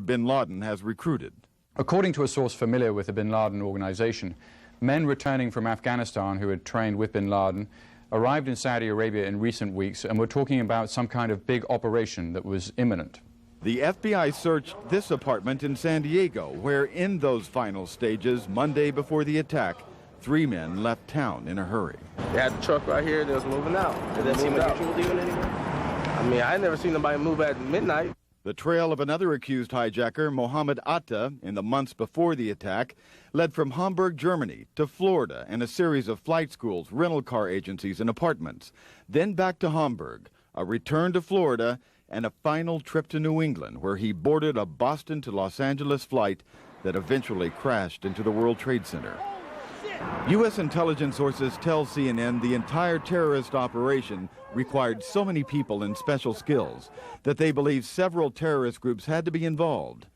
bin Laden has recruited. According to a source familiar with the bin Laden organization, men returning from Afghanistan who had trained with bin Laden arrived in Saudi Arabia in recent weeks and were talking about some kind of big operation that was imminent. The FBI searched this apartment in San Diego, where in those final stages, Monday before the attack, 3 men left town in a hurry. They had the truck right here, they was moving out. Did that seem unusual to you in any way? I mean, I never seen nobody move at midnight. The trail of another accused hijacker, Mohammed Atta, in the months before the attack, led from Hamburg, Germany, to Florida and a series of flight schools, rental car agencies, and apartments. Then back to Hamburg, a return to Florida, and a final trip to New England, where he boarded a Boston to Los Angeles flight that eventually crashed into the World Trade Center. U.S. intelligence sources tell CNN the entire terrorist operation required so many people and special skills that they believe several terrorist groups had to be involved.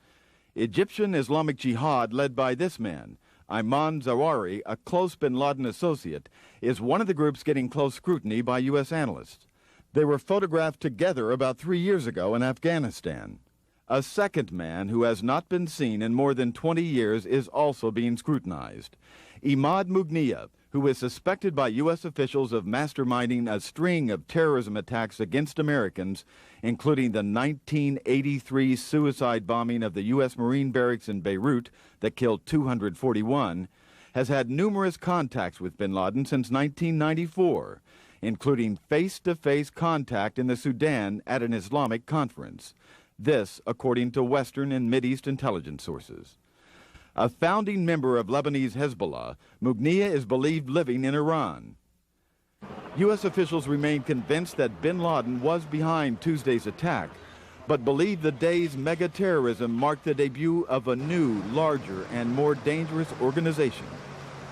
Egyptian Islamic Jihad, led by this man, Ayman Zawahiri, a close bin Laden associate, is one of the groups getting close scrutiny by U.S. analysts. They were photographed together about 3 years ago in Afghanistan. A second man who has not been seen in more than 20 years is also being scrutinized. Imad Mughniya, who is suspected by U.S. officials of masterminding a string of terrorism attacks against Americans, including the 1983 suicide bombing of the U.S. Marine barracks in Beirut that killed 241, has had numerous contacts with bin Laden since 1994, including face-to-face contact in the Sudan at an Islamic conference. This, according to Western and Mideast intelligence sources. A founding member of Lebanese Hezbollah, Mughniya is believed living in Iran. U.S. officials remain convinced that bin Laden was behind Tuesday's attack, but believe the day's mega-terrorism marked the debut of a new, larger, and more dangerous organization,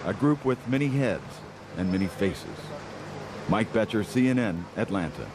a group with many heads and many faces. Mike Betcher, CNN, Atlanta.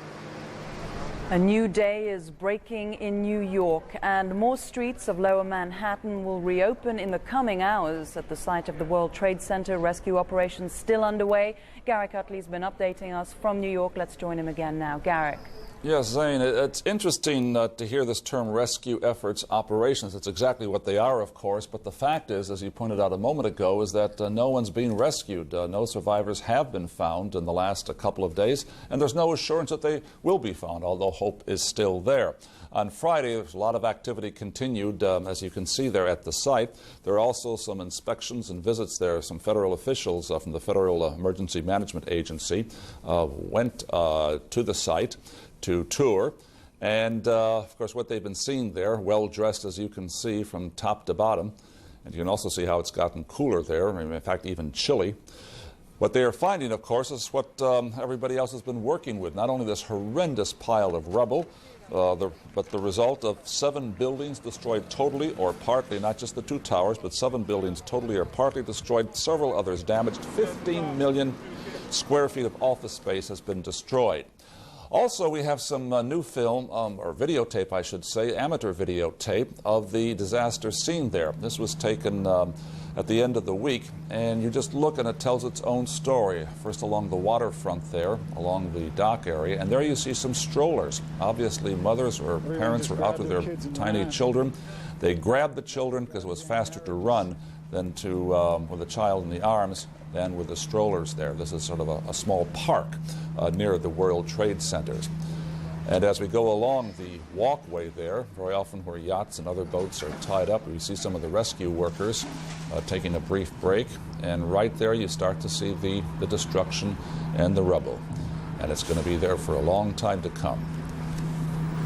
A new day is breaking in New York, and more streets of Lower Manhattan will reopen in the coming hours at the site of the World Trade Center. Rescue operations still underway. Garrick Utley's been updating us from New York. Let's join him again now. Garrick. Yes, Zane, it's interesting to hear this term rescue efforts operations. It's exactly what they are, of course, but the fact is, as you pointed out a moment ago, is that no one's being rescued. No survivors have been found in the last couple of days, and there's no assurance that they will be found, although hope is still there. On Friday, there's a lot of activity continued, as you can see there at the site. There are also some inspections and visits there. Some federal officials from the Federal Emergency Management Agency went to the site to tour, and of course what they've been seeing there, well dressed as you can see from top to bottom, and you can also see how it's gotten cooler there, in fact even chilly. What they are finding, of course, is what everybody else has been working with, not only this horrendous pile of rubble, but the result of 7 buildings destroyed totally or partly, not just the 2 towers, but 7 buildings totally or partly destroyed, several others damaged. 15 million square feet of office space has been destroyed. Also, we have some new film, or videotape, I should say, amateur videotape of the disaster scene there. This was taken at the end of the week, and you just look and it tells its own story. First along the waterfront there, along the dock area, and there you see some strollers. Obviously, mothers or parents were out with their tiny children. They grabbed the children because it was faster to run than to, with a child in the arms, than with the strollers there. This is sort of a small park near the World Trade Centers. And as we go along the walkway there, very often where yachts and other boats are tied up, we see some of the rescue workers taking a brief break. And right there you start to see the destruction and the rubble. And it's going to be there for a long time to come.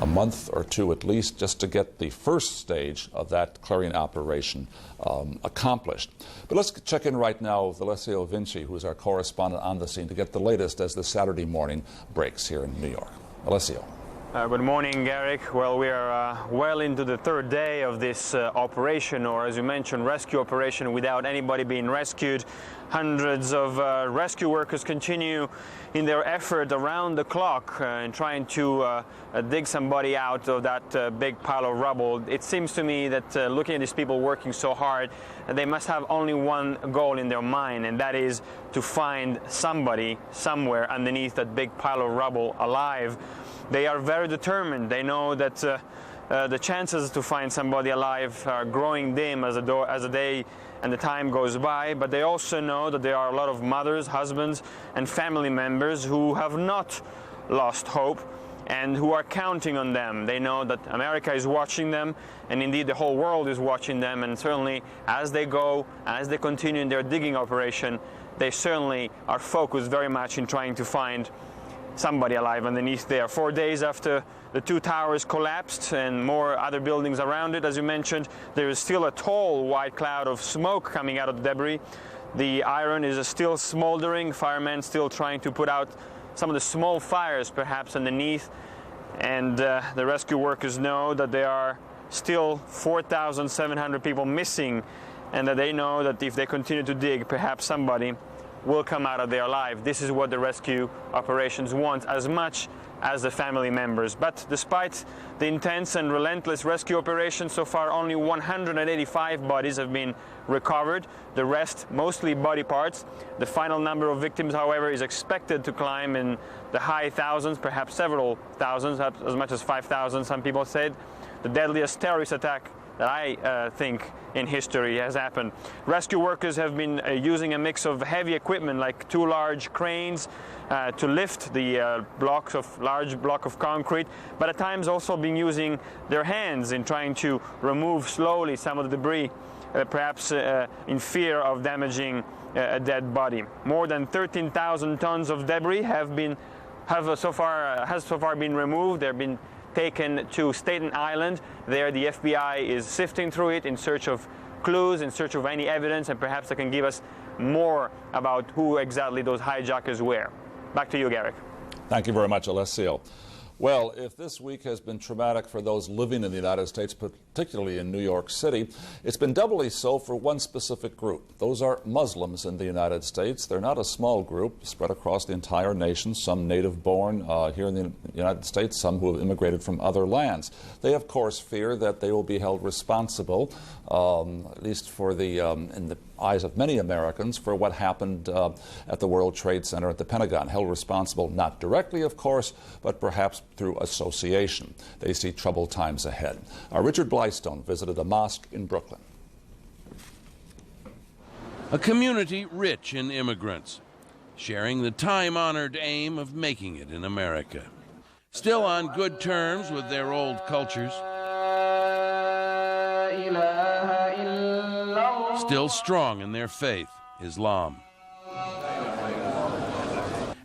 A month or 2 at least, just to get the first stage of that clearing operation accomplished. But let's check in right now with Alessio Vinci, who is our correspondent on the scene, to get the latest as the Saturday morning breaks here in New York. Alessio. Good morning, Garrick. Well, we are well into the 3rd day of this operation, or as you mentioned, rescue operation, without anybody being rescued. Hundreds of rescue workers continue in their effort around the clock in trying to dig somebody out of that big pile of rubble. It seems to me that looking at these people working so hard, they must have only one goal in their mind, and that is to find somebody somewhere underneath that big pile of rubble alive. They are very determined. They know that the chances to find somebody alive are growing dim as the day and the time goes by, but they also know that there are a lot of mothers, husbands, and family members who have not lost hope and who are counting on them. They know that America is watching them, and indeed the whole world is watching them, and certainly as they continue in their digging operation, they certainly are focused very much in trying to find somebody alive underneath there. 4 days after the two towers collapsed and more other buildings around it, as you mentioned, there is still a tall white cloud of smoke coming out of the debris. The iron is still smoldering, firemen still trying to put out some of the small fires perhaps underneath, and the rescue workers know that there are still 4,700 people missing, and that they know that if they continue to dig, perhaps somebody will come out of there alive. This is what the rescue operations want as much as the family members. But despite the intense and relentless rescue operation, so far only 185 bodies have been recovered, the rest mostly body parts. The final number of victims, however, is expected to climb in the high thousands, perhaps several thousands, as much as 5,000, some people said. The deadliest terrorist attack that I think in history has happened. Rescue workers have been using a mix of heavy equipment like two large cranes to lift the large block of concrete, but at times also been using their hands in trying to remove slowly some of the debris, perhaps in fear of damaging a dead body. More than 13,000 tons of debris has so far been removed. They've been taken to Staten Island. There the FBI is sifting through it in search of clues, in search of any evidence, and perhaps they can give us more about who exactly those hijackers were. Back to you, Garrick. Thank you very much, Alessio. Well, if this week has been traumatic for those living in the United States, particularly in New York City, it's been doubly so for one specific group. Those are Muslims in the United States. They're not a small group, spread across the entire nation, some native-born here in the United States, some who have immigrated from other lands. They, of course, fear that they will be held responsible, at least for in the eyes of many Americans, for what happened at the World Trade Center at the Pentagon. Held responsible not directly, of course, but perhaps through association. They see troubled times ahead. Richard Blystone visited a mosque in Brooklyn. A community rich in immigrants, sharing the time-honored aim of making it in America. Still on good terms with their old cultures. Still strong in their faith, Islam.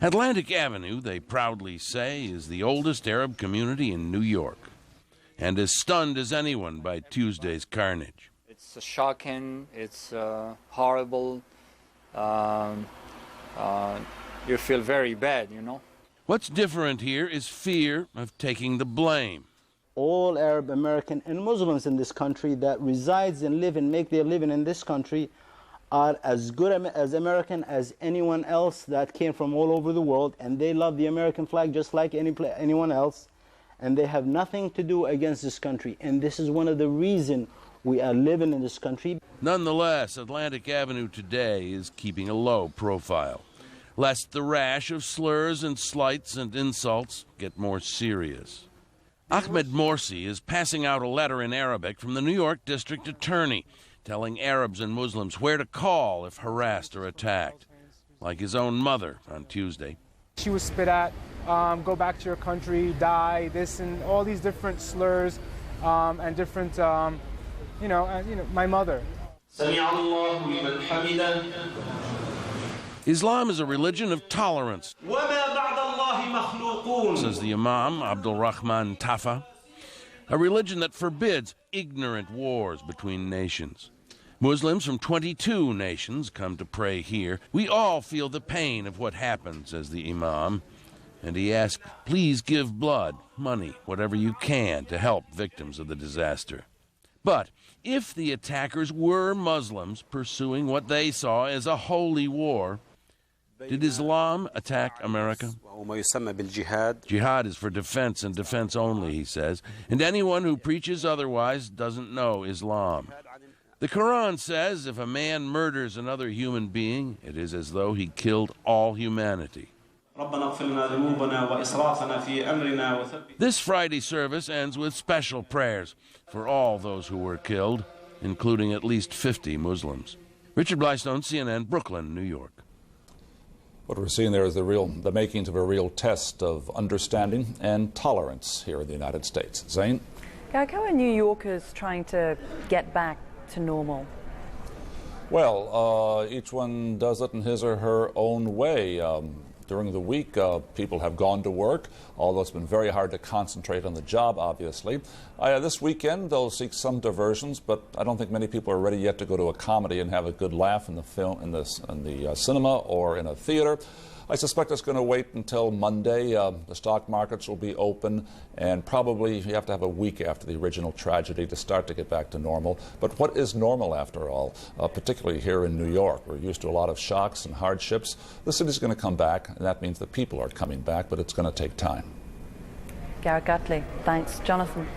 Atlantic Avenue, they proudly say, is the oldest Arab community in New York, and as stunned as anyone by Tuesday's carnage. It's shocking, it's horrible, you feel very bad, you know. What's different here is fear of taking the blame. All Arab American and Muslims in this country that resides and live and make their living in this country are as good as American as anyone else that came from all over the world, and they love the American flag just like anyone else, and they have nothing to do against this country, and this is one of the reasons we are living in this country. Nonetheless, Atlantic Avenue today is keeping a low profile, lest the rash of slurs and slights and insults get more serious. Ahmed Morsi is passing out a letter in Arabic from the New York District Attorney, telling Arabs and Muslims where to call if harassed or attacked, like his own mother on Tuesday. She was spit at, go back to your country, die, this and all these different slurs and different, my mother. Islam is a religion of tolerance, says the Imam, Abdul Rahman Tafa, a religion that forbids ignorant wars between nations. Muslims from 22 nations come to pray here. We all feel the pain of what happened, says the Imam, and he asks, please give blood, money, whatever you can to help victims of the disaster. But if the attackers were Muslims pursuing what they saw as a holy war, did Islam attack America? Jihad is for defense and defense only, he says, and anyone who preaches otherwise doesn't know Islam. The Quran says if a man murders another human being, it is as though he killed all humanity. This Friday service ends with special prayers for all those who were killed, including at least 50 Muslims. Richard Blystone, CNN, Brooklyn, New York. What we're seeing there is the makings of a real test of understanding and tolerance here in the United States. Zane? How are New Yorkers trying to get back to normal? Well, each one does it in his or her own way. During the week, people have gone to work, although it's been very hard to concentrate on the job, obviously. This weekend, they'll seek some diversions, but I don't think many people are ready yet to go to a comedy and have a good laugh in the cinema or in a theater. I suspect it's going to wait until Monday. The stock markets will be open, and probably you have to have a week after the original tragedy to start to get back to normal. But what is normal, after all, particularly here in New York? We're used to a lot of shocks and hardships. The city's going to come back, and that means the people are coming back, but it's going to take time. Garrett Gutley, thanks. Jonathan.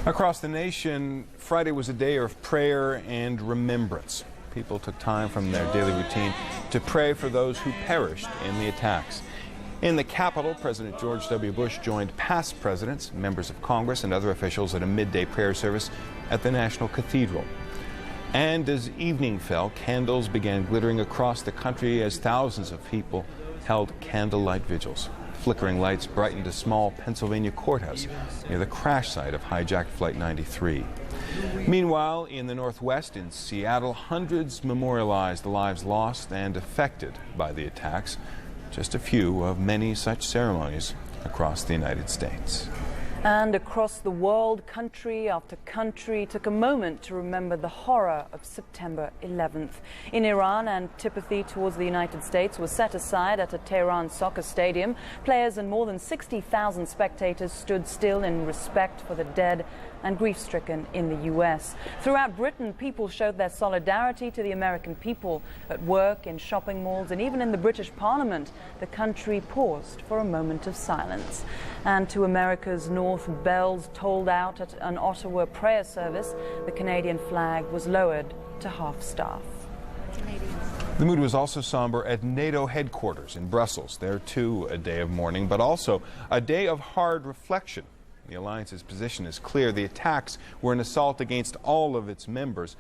Across the nation, Friday was a day of prayer and remembrance. People took time from their daily routine to pray for those who perished in the attacks. In the Capitol, President George W. Bush joined past presidents, members of Congress, and other officials at a midday prayer service at the National Cathedral. And as evening fell, candles began glittering across the country as thousands of people held candlelight vigils. Flickering lights brightened a small Pennsylvania courthouse near the crash site of hijacked Flight 93. Meanwhile, in the Northwest, in Seattle, hundreds memorialized the lives lost and affected by the attacks. Just a few of many such ceremonies across the United States. And across the world, country after country took a moment to remember the horror of September 11th. In Iran, antipathy towards the United States was set aside at a Tehran soccer stadium. Players and more than 60,000 spectators stood still in respect for the dead and grief-stricken in the U.S. Throughout Britain, people showed their solidarity to the American people. At work, in shopping malls, and even in the British Parliament, the country paused for a moment of silence. And to America's north, bells tolled out at an Ottawa prayer service. The Canadian flag was lowered to half-staff. The mood was also somber at NATO headquarters in Brussels. There, too, a day of mourning, but also a day of hard reflection. The alliance's position is clear. The attacks were an assault against all of its members,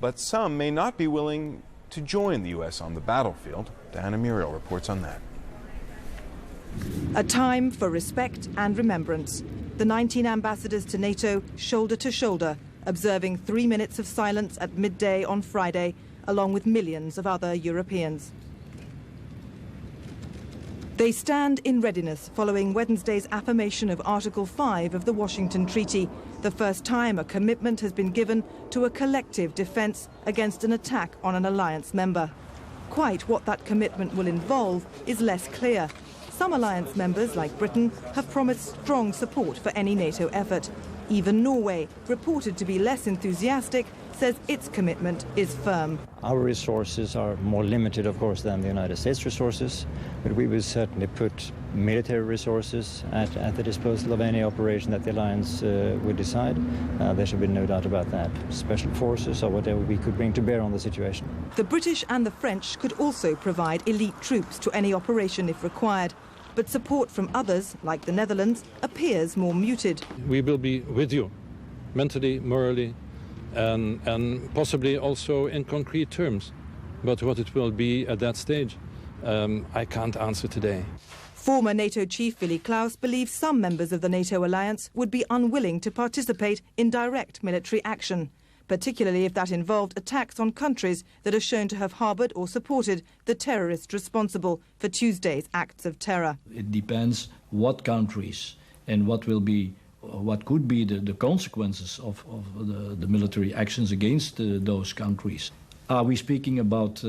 but some may not be willing to join the U.S. on the battlefield. Diana Muriel reports on that. A time for respect and remembrance. The 19 ambassadors to NATO shoulder to shoulder, observing 3 minutes of silence at midday on Friday, along with millions of other Europeans. They stand in readiness following Wednesday's affirmation of Article 5 of the Washington Treaty, the first time a commitment has been given to a collective defense against an attack on an alliance member. Quite what that commitment will involve is less clear. Some alliance members, like Britain, have promised strong support for any NATO effort. Even Norway, reported to be less enthusiastic, says its commitment is firm. Our resources are more limited, of course, than the United States resources, but we will certainly put military resources at the disposal of any operation that the alliance would decide. There should be no doubt about that. Special forces or whatever we could bring to bear on the situation. The British and the French could also provide elite troops to any operation if required. But support from others, like the Netherlands, appears more muted. We will be with you, mentally, morally, and possibly also in concrete terms. But what it will be at that stage, I can't answer today. Former NATO chief Willy Klaus believes some members of the NATO alliance would be unwilling to participate in direct military action, particularly if that involved attacks on countries that are shown to have harboured or supported the terrorists responsible for Tuesday's acts of terror. It depends what countries and what could be the consequences of the military actions against those countries. Are we speaking about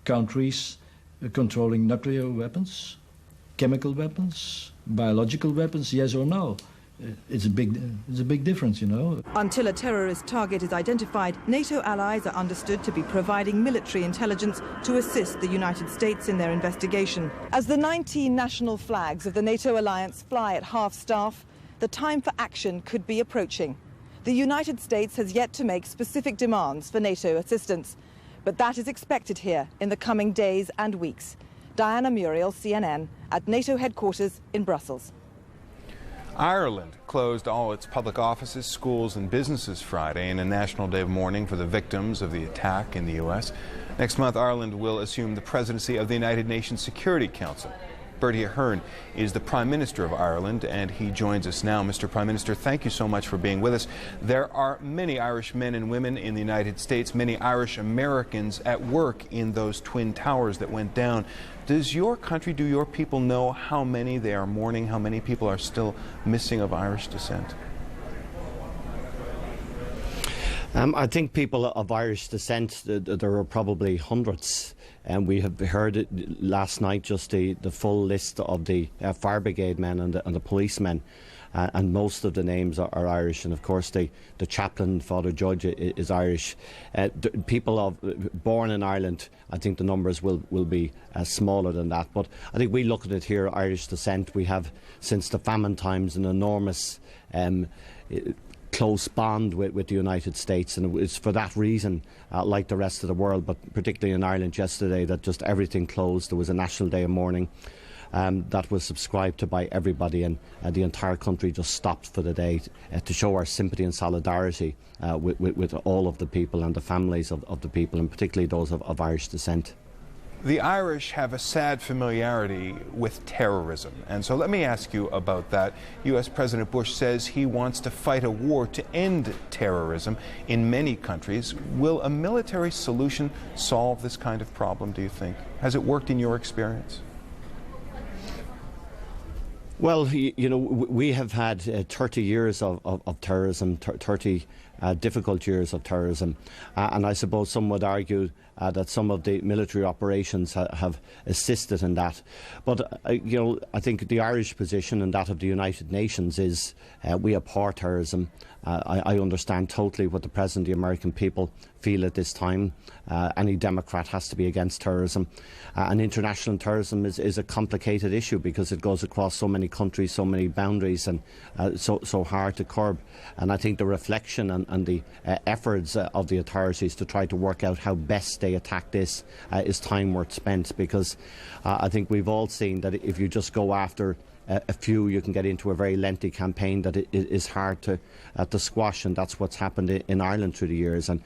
countries controlling nuclear weapons, chemical weapons, biological weapons, yes or no? It's a big difference, you know. Until a terrorist target is identified, NATO allies are understood to be providing military intelligence to assist the United States in their investigation. As the 19 national flags of the NATO alliance fly at half-staff, the time for action could be approaching. The United States has yet to make specific demands for NATO assistance, but that is expected here in the coming days and weeks. Diana Muriel, CNN, at NATO headquarters in Brussels. Ireland closed all its public offices, schools and businesses Friday in a national day of mourning for the victims of the attack in the U.S. Next month, Ireland will assume the presidency of the United Nations Security Council. Bertie Ahern is the Prime Minister of Ireland, and he joins us now. Mr. Prime Minister, thank you so much for being with us. There are many Irish men and women in the United States, many Irish Americans at work in those twin towers that went down. Does your country, do your people know how many they are mourning, how many people are still missing of Irish descent? I think people of Irish descent, there are probably hundreds. And we have heard it last night, just the full list of the fire brigade men and the policemen. And most of the names are Irish, and of course the chaplain, Father Judge, is Irish. People born in Ireland, I think the numbers will be smaller than that. But I think we look at it here, Irish descent. We have, since the famine times, an enormous close bond with the United States, and it's for that reason, like the rest of the world, but particularly in Ireland yesterday, that just everything closed. There was a national day of mourning that was subscribed to by everybody, and the entire country just stopped for the day to show our sympathy and solidarity with all of the people and the families of the people, and particularly those of Irish descent. The Irish have a sad familiarity with terrorism, and so let me ask you about that. U.S. President Bush says he wants to fight a war to end terrorism in many countries. Will a military solution solve this kind of problem, do you think? Has it worked in your experience? Well, you know, we have had 30 years of terrorism, 30 difficult years of terrorism, and I suppose some would argue that some of the military operations have assisted in that. But, you know, I think the Irish position and that of the United Nations is we abhor terrorism. I understand totally what the President of the American people feel at this time. Any Democrat has to be against terrorism. And international terrorism is a complicated issue because it goes across so many countries, so many boundaries, and so hard to curb. And I think the reflection and the efforts of the authorities to try to work out how best they attack this is time worth spent, because I think we've all seen that if you just go after a few, you can get into a very lengthy campaign that it is hard to squash, and that's what's happened in Ireland through the years. And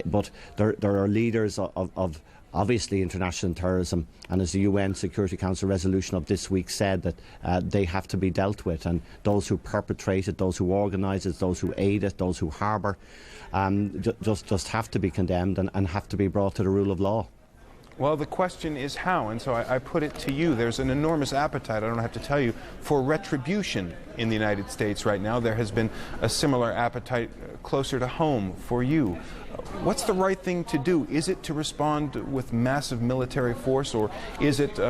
but there are leaders of obviously international terrorism, and as the UN Security Council resolution of this week said, that they have to be dealt with, and those who perpetrate it, those who organise it, those who aid it, those who harbour, just have to be condemned and have to be brought to the rule of law. Well, the question is how, and so I put it to you. There's an enormous appetite, I don't have to tell you, for retribution in the United States right now. There has been a similar appetite closer to home for you. What's the right thing to do? Is it to respond with massive military force, or is it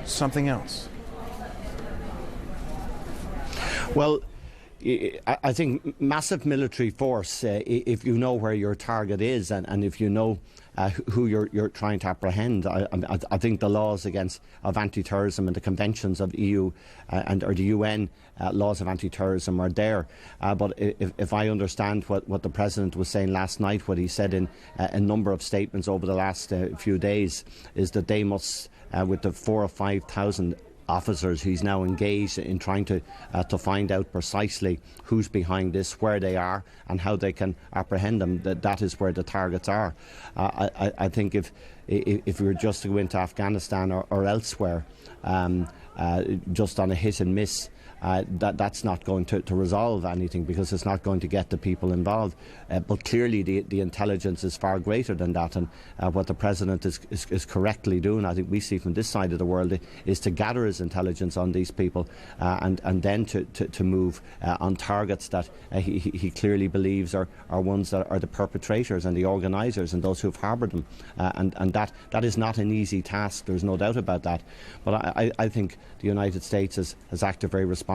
something else? Well, I think massive military force, if you know where your target is and if you know who you're trying to apprehend. I think the laws of anti-terrorism and the conventions of EU or the UN laws of anti-terrorism are there. But if I understand what the President was saying last night, what he said in a number of statements over the last few days, is that they must, with the 4,000 or 5,000 officers he's now engaged in trying to find out precisely who's behind this, where they are and how they can apprehend them, that is where the targets are. I think if we were just to go into Afghanistan or elsewhere just on a hit and miss, that's not going to resolve anything, because it's not going to get the people involved. But clearly the intelligence is far greater than that, and what the President is correctly doing, I think we see from this side of the world, is to gather his intelligence on these people and then to move on targets that he clearly believes are ones that are the perpetrators and the organisers and those who have harboured them. And that is not an easy task, there's no doubt about that. But I think the United States has acted very responsibly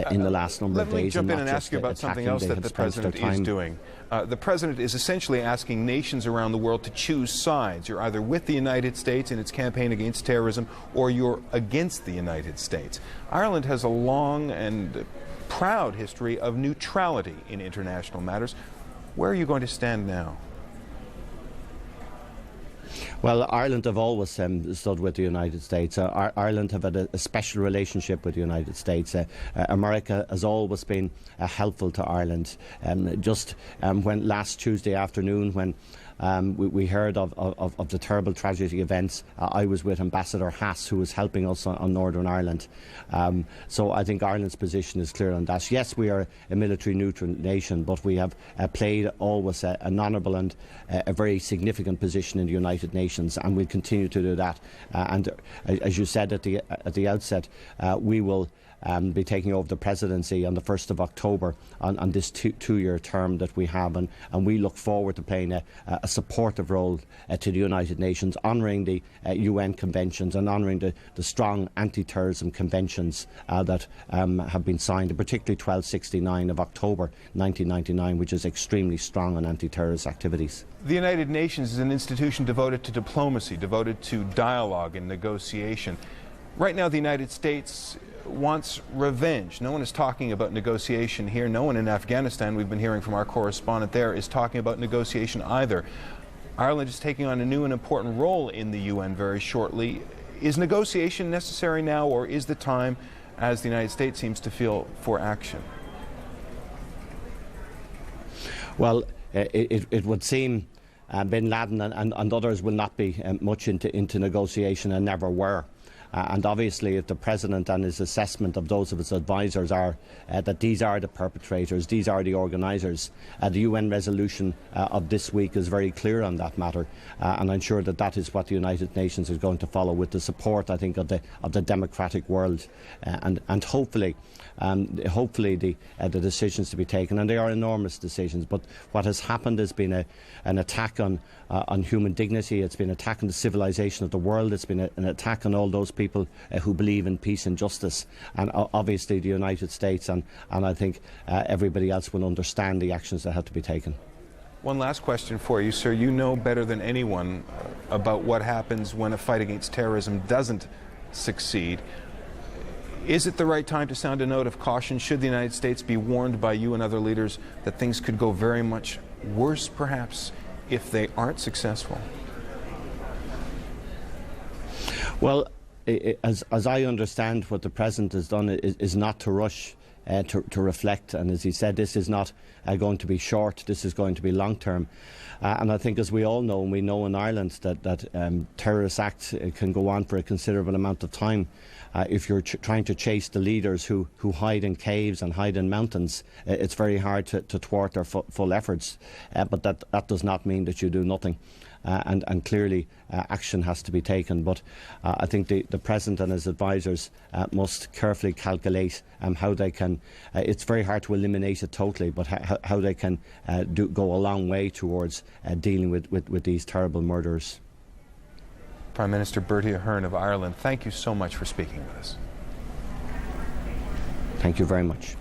in the last number of days. Let me jump in and ask you about something else that the President is doing. The President is essentially asking nations around the world to choose sides. You're either with the United States in its campaign against terrorism, or you're against the United States. Ireland has a long and proud history of neutrality in international matters. Where are you going to stand now? Well, Ireland have always stood with the United States. Ireland have had a special relationship with the United States. America has always been helpful to Ireland. When last Tuesday afternoon, when we heard of the terrible tragic events, I was with Ambassador Haas, who was helping us on Northern Ireland. So I think Ireland's position is clear on that. Yes, we are a military neutral nation, but we have played always an honourable and a very significant position in the United Nations, and we'll continue to do that. And as you said at the outset, we will be taking over the presidency on the 1st of October on this two-year term that we have, and we look forward to playing a supportive role to the United Nations, honouring the UN conventions and honouring the strong anti-terrorism conventions that have been signed, particularly 1269 of October 1999, which is extremely strong on anti-terrorist activities. The United Nations is an institution devoted to diplomacy, devoted to dialogue and negotiation. Right now, the United States wants revenge. No one is talking about negotiation here. No one in Afghanistan, we've been hearing from our correspondent there, is talking about negotiation either. Ireland is taking on a new and important role in the UN very shortly. Is negotiation necessary now, or is the time, as the United States seems to feel, for action? Well, it would seem bin Laden and others will not be much into negotiation, and never were. And obviously, if the President and his assessment of those of his advisers are that these are the perpetrators, these are the organisers, the UN resolution of this week is very clear on that matter, and I'm sure that that is what the United Nations is going to follow, with the support, I think, of the democratic world, and hopefully the decisions to be taken, and they are enormous decisions. But what has happened has been an attack on human dignity. It's been an attack on the civilization of the world. It's been an attack on all those people who believe in peace and justice, and obviously the United States and I think everybody else will understand the actions that have to be taken. One last question for you, sir. You know better than anyone about what happens when a fight against terrorism doesn't succeed. Is it the right time to sound a note of caution? Should the United States be warned by you and other leaders that things could go very much worse, perhaps, if they aren't successful? Well, as I understand, what the President has done is not to rush to reflect, and as he said, this is not going to be short, this is going to be long term. And I think, as we all know, and we know in Ireland, that terrorist acts can go on for a considerable amount of time. If you're trying to chase the leaders who hide in caves and hide in mountains, it's very hard to thwart their full efforts. But that does not mean that you do nothing. And clearly action has to be taken. But I think the President and his advisers must carefully calculate how they can, it's very hard to eliminate it totally, but how they can go a long way towards dealing with these terrible murderers. Prime Minister Bertie Ahern of Ireland, thank you so much for speaking with us. Thank you very much.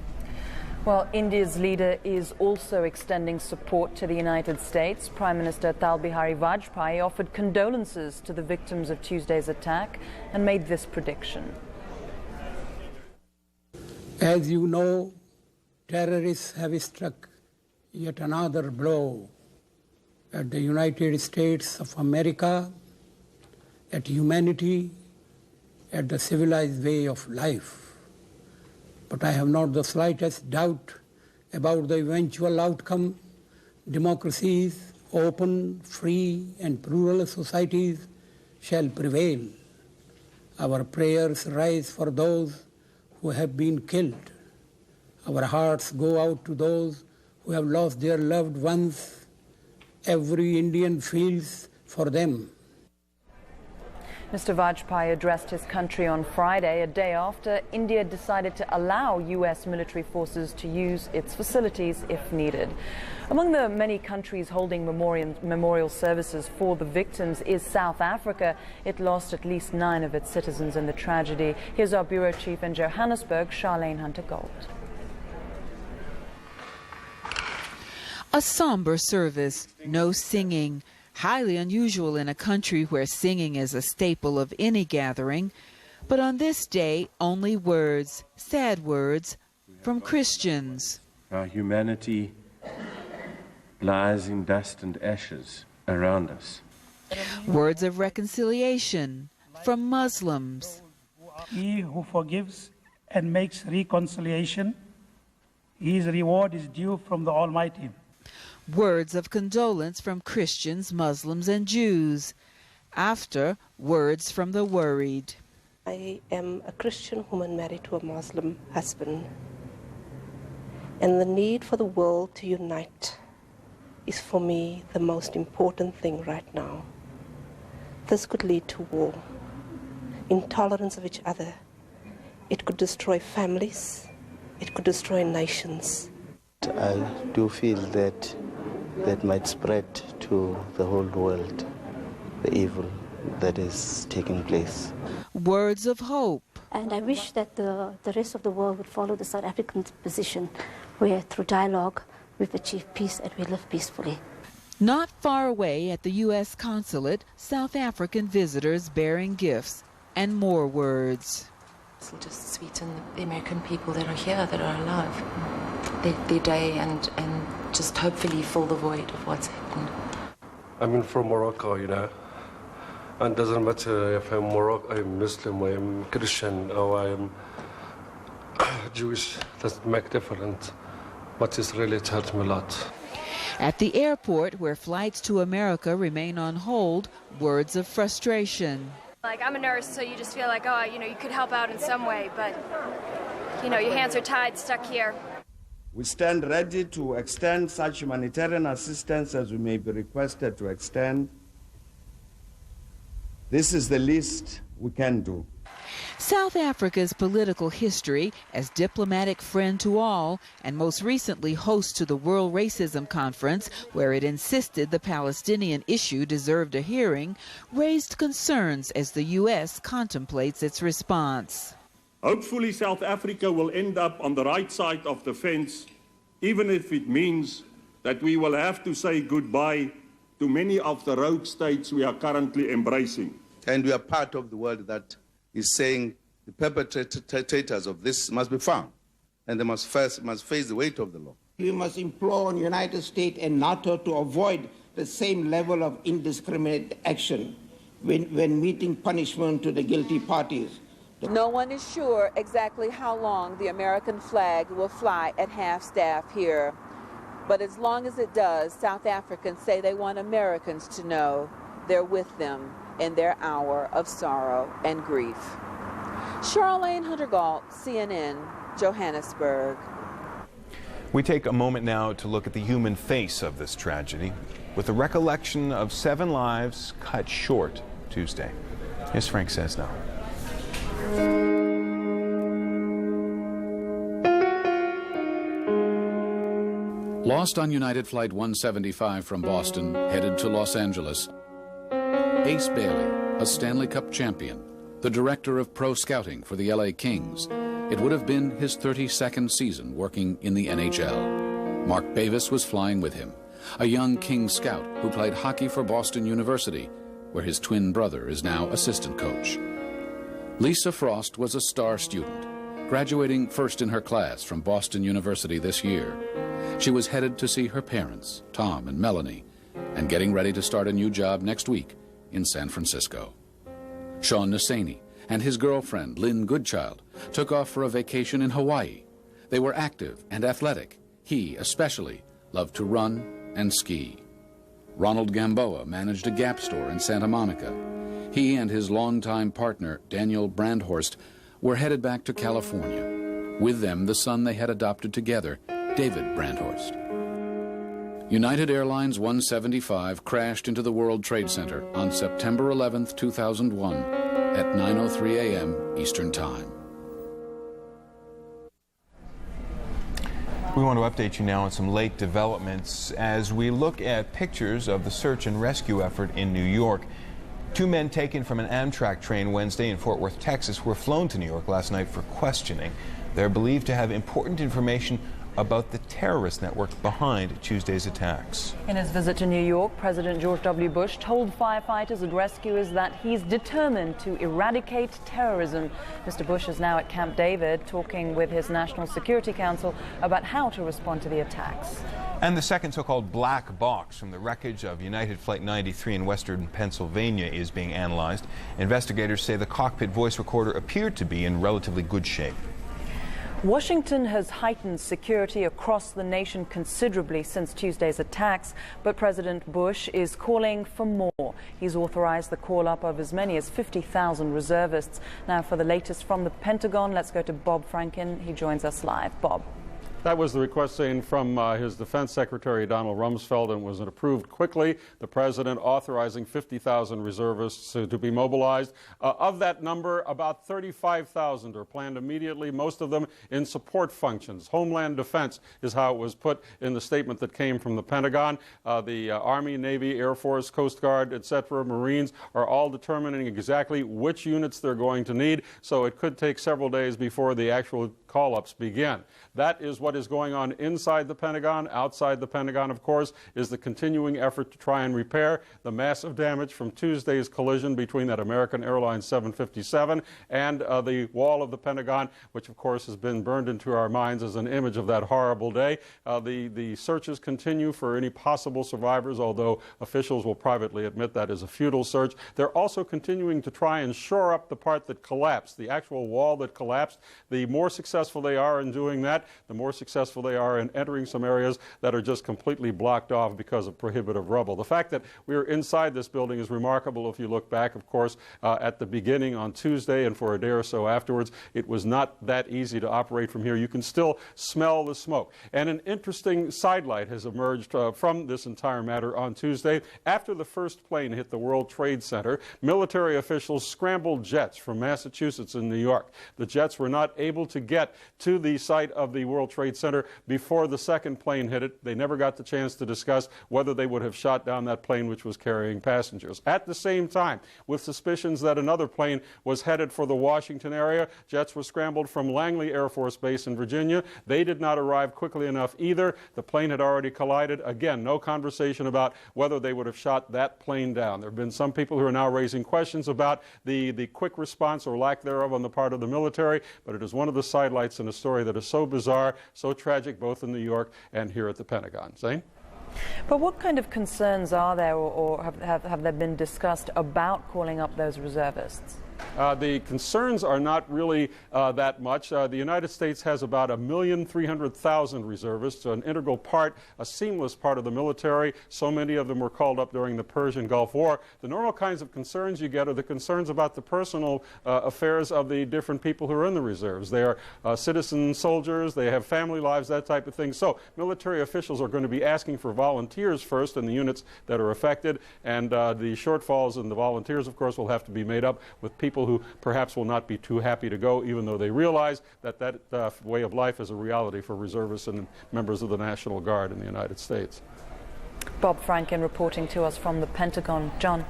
Well, India's leader is also extending support to the United States. Prime Minister Atal Bihari Vajpayee offered condolences to the victims of Tuesday's attack and made this prediction. As you know, terrorists have struck yet another blow at the United States of America, at humanity, at the civilized way of life. But I have not the slightest doubt about the eventual outcome. Democracies, open, free and plural societies shall prevail. Our prayers rise for those who have been killed. Our hearts go out to those who have lost their loved ones. Every Indian feels for them. Mr. Vajpayee addressed his country on Friday, a day after India decided to allow U.S. military forces to use its facilities if needed. Among the many countries holding memorial services for the victims is South Africa. It lost at least 9 of its citizens in the tragedy. Here's our bureau chief in Johannesburg, Charlene Hunter-Gold. A somber service, no singing. Highly unusual in a country where singing is a staple of any gathering. But on this day, only words, sad words, from Christians. Our humanity lies in dust and ashes around us. Words of reconciliation from Muslims. He who forgives and makes reconciliation, his reward is due from the Almighty. Words of condolence from Christians, Muslims, and Jews. After, words from the worried. I am a Christian woman married to a Muslim husband, and the need for the world to unite is for me the most important thing right now. This could lead to war, intolerance of each other. It could destroy families. It could destroy nations. I do feel that might spread to the whole world, the evil that is taking place. Words of hope. And I wish that the rest of the world would follow the South African position, where through dialogue we've achieved peace and we live peacefully. Not far away at the U.S. consulate, South African visitors bearing gifts and more words. This will just sweeten the American people that are here, that are alive, their day, and just hopefully fill the void of what's happened. I'm from Morocco, you know, and it doesn't matter if I'm Muslim, I'm Christian, or I'm Jewish. Doesn't make difference, but it's really hurt me a lot. At the airport, where flights to America remain on hold, words of frustration. Like, I'm a nurse, so you just feel like, oh, you could help out in some way, but, your hands are tied, stuck here. We stand ready to extend such humanitarian assistance as we may be requested to extend. This is the least we can do. South Africa's political history as diplomatic friend to all, and most recently host to the World Racism Conference, where it insisted the Palestinian issue deserved a hearing, raised concerns as the U.S. contemplates its response. Hopefully South Africa will end up on the right side of the fence, even if it means that we will have to say goodbye to many of the rogue states we are currently embracing. And we are part of the world that is saying the perpetrators of this must be found, and they must face the weight of the law. We must implore on the United States and NATO to avoid the same level of indiscriminate action when meeting punishment to the guilty parties. No one is sure exactly how long the American flag will fly at half-staff here. But as long as it does, South Africans say they want Americans to know they're with them in their hour of sorrow and grief. Charlene Hunter-Gault, CNN, Johannesburg. We take a moment now to look at the human face of this tragedy with the recollection of 7 lives cut short Tuesday. Here's Frank Sesno. Lost on United Flight 175 from Boston, headed to Los Angeles. Ace Bailey, a Stanley Cup champion, the director of pro scouting for the LA Kings. It would have been his 32nd season working in the NHL. Mark Bavis was flying with him, a young Kings scout who played hockey for Boston University, where his twin brother is now assistant coach. Lisa Frost was a star student, graduating first in her class from Boston University this year. She was headed to see her parents, Tom and Melanie, and getting ready to start a new job next week in San Francisco. Sean Nasani and his girlfriend, Lynn Goodchild, took off for a vacation in Hawaii. They were active and athletic. He, especially, loved to run and ski. Ronald Gamboa managed a Gap store in Santa Monica. He and his longtime partner, Daniel Brandhorst, were headed back to California. With them, the son they had adopted together, David Brandhorst. United Airlines 175 crashed into the World Trade Center on September 11, 2001 at 9:03 a.m. Eastern Time. We want to update you now on some late developments as we look at pictures of the search and rescue effort in New York. 2 men taken from an Amtrak train Wednesday in Fort Worth, Texas, were flown to New York last night for questioning. They're believed to have important information about the terrorist network behind Tuesday's attacks. In his visit to New York, President George W. Bush told firefighters and rescuers that he's determined to eradicate terrorism. Mr. Bush is now at Camp David talking with his National Security Council about how to respond to the attacks. And the second so-called black box from the wreckage of United Flight 93 in western Pennsylvania is being analyzed. Investigators say the cockpit voice recorder appeared to be in relatively good shape. Washington has heightened security across the nation considerably since Tuesday's attacks, but President Bush is calling for more. He's authorized the call-up of as many as 50,000 reservists. Now for the latest from the Pentagon, let's go to Bob Franken. He joins us live. Bob. That was the request seen from his Defense Secretary Donald Rumsfeld, and was approved quickly. The President authorizing 50,000 reservists to be mobilized. Of that number, about 35,000 are planned immediately, most of them in support functions. Homeland Defense is how it was put in the statement that came from the Pentagon. The Army, Navy, Air Force, Coast Guard, etc., Marines are all determining exactly which units they're going to need, so it could take several days before the actual call-ups begin. That is what is going on inside the Pentagon. Outside the Pentagon, of course, is the continuing effort to try and repair the massive damage from Tuesday's collision between that American Airlines 757 and the wall of the Pentagon, which of course has been burned into our minds as an image of that horrible day. The searches continue for any possible survivors, although officials will privately admit that is a futile search. They're also continuing to try and shore up the part that collapsed, the actual wall that collapsed. The more successful they are in doing that, the more successful they are in entering some areas that are just completely blocked off because of prohibitive rubble. The fact that we're inside this building is remarkable if you look back, of course, at the beginning on Tuesday and for a day or so afterwards. It was not that easy to operate from here. You can still smell the smoke. And an interesting sidelight has emerged from this entire matter on Tuesday. After the first plane hit the World Trade Center, military officials scrambled jets from Massachusetts and New York. The jets were not able to get to the site of the World Trade Center before the second plane hit it. They never got the chance to discuss whether they would have shot down that plane which was carrying passengers. At the same time, with suspicions that another plane was headed for the Washington area, jets were scrambled from Langley Air Force Base in Virginia. They did not arrive quickly enough either. The plane had already collided. Again, no conversation about whether they would have shot that plane down. There have been some people who are now raising questions about the quick response or lack thereof on the part of the military, but it is one of the sidelights in a story that is so bizarre, so tragic, both in New York and here at the Pentagon. Zane? But what kind of concerns are there, or have there been discussed about calling up those reservists? The concerns are not really that much. The United States has about 1,300,000 reservists, an integral part, a seamless part of the military. So many of them were called up during the Persian Gulf War. The normal kinds of concerns you get are the concerns about the personal affairs of the different people who are in the reserves. They are citizen soldiers, they have family lives, that type of thing. So military officials are going to be asking for volunteers first in the units that are affected, and the shortfalls in the volunteers, of course, will have to be made up with people who perhaps will not be too happy to go, even though they realize that way of life is a reality for reservists and members of the National Guard in the United States. Bob Franken reporting to us from the Pentagon. John.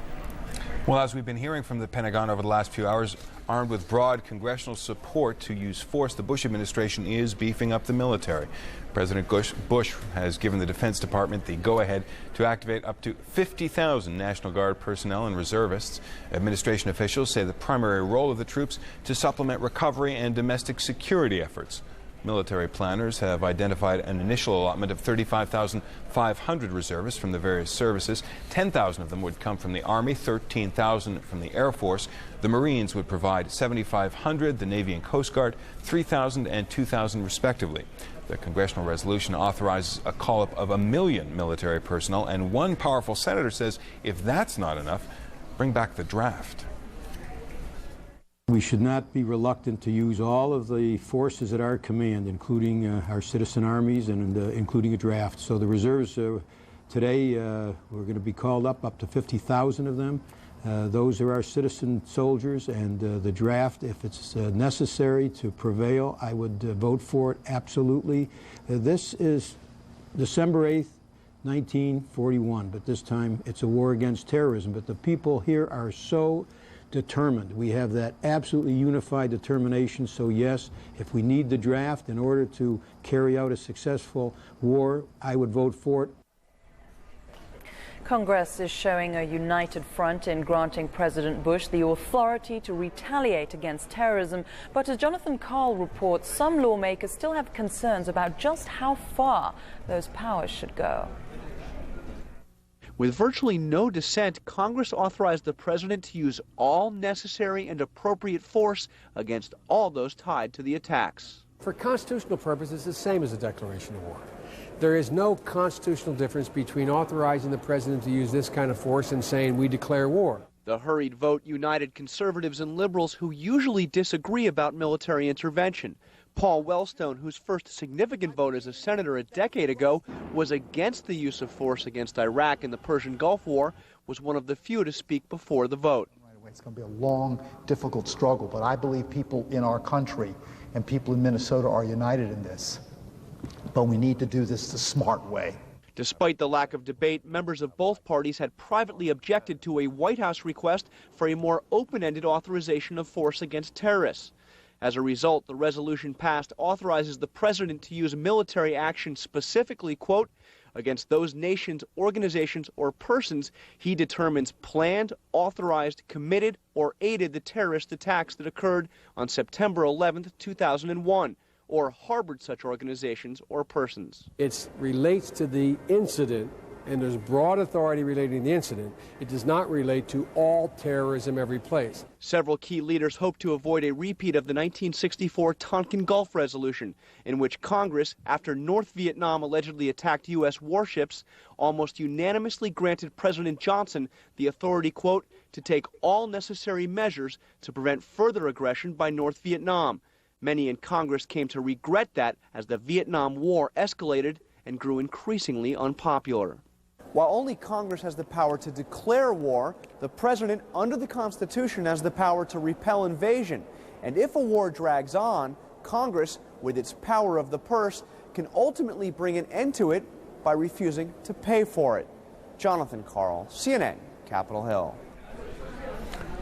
Well, as we've been hearing from the Pentagon over the last few hours, armed with broad congressional support to use force, the Bush administration is beefing up the military. President Bush has given the Defense Department the go-ahead to activate up to 50,000 National Guard personnel and reservists. Administration officials say the primary role of the troops to supplement recovery and domestic security efforts. Military planners have identified an initial allotment of 35,500 reservists from the various services. 10,000 of them would come from the Army, 13,000 from the Air Force. The Marines would provide 7,500, the Navy and Coast Guard 3,000 and 2,000 respectively. The congressional resolution authorizes a call-up of 1 million military personnel, and one powerful senator says if that's not enough, bring back the draft. We should not be reluctant to use all of the forces at our command, including our citizen armies and including a draft. So the reserves today, we're going to be called up to 50,000 of them. Those are our citizen soldiers, and the draft, if it's necessary to prevail, I would vote for it, absolutely. This is December 8th, 1941, but this time it's a war against terrorism. But the people here are so determined. We have that absolutely unified determination. So yes, if we need the draft in order to carry out a successful war, I would vote for it. Congress is showing a united front in granting President Bush the authority to retaliate against terrorism. But as Jonathan Karl reports, some lawmakers still have concerns about just how far those powers should go. With virtually no dissent, Congress authorized the president to use all necessary and appropriate force against all those tied to the attacks. For constitutional purposes, it's the same as a declaration of war. There is no constitutional difference between authorizing the president to use this kind of force and saying we declare war. The hurried vote united conservatives and liberals who usually disagree about military intervention. Paul Wellstone, whose first significant vote as a senator a decade ago was against the use of force against Iraq in the Persian Gulf War, was one of the few to speak before the vote. It's going to be a long, difficult struggle, but I believe people in our country and people in Minnesota are united in this. But we need to do this the smart way. Despite the lack of debate, members of both parties had privately objected to a White House request for a more open-ended authorization of force against terrorists. As a result, the resolution passed authorizes the president to use military action specifically, quote, against those nations, organizations, or persons he determines planned, authorized, committed, or aided the terrorist attacks that occurred on September 11, 2001. Or harbored such organizations or persons. It relates to the incident, and there's broad authority relating to the incident. It does not relate to all terrorism every place. Several key leaders hope to avoid a repeat of the 1964 Tonkin Gulf Resolution, in which Congress, after North Vietnam allegedly attacked U.S. warships, almost unanimously granted President Johnson the authority, quote, to take all necessary measures to prevent further aggression by North Vietnam. Many in Congress came to regret that as the Vietnam War escalated and grew increasingly unpopular. While only Congress has the power to declare war, the president, under the Constitution, has the power to repel invasion. And if a war drags on, Congress, with its power of the purse, can ultimately bring an end to it by refusing to pay for it. Jonathan Karl, CNN, Capitol Hill.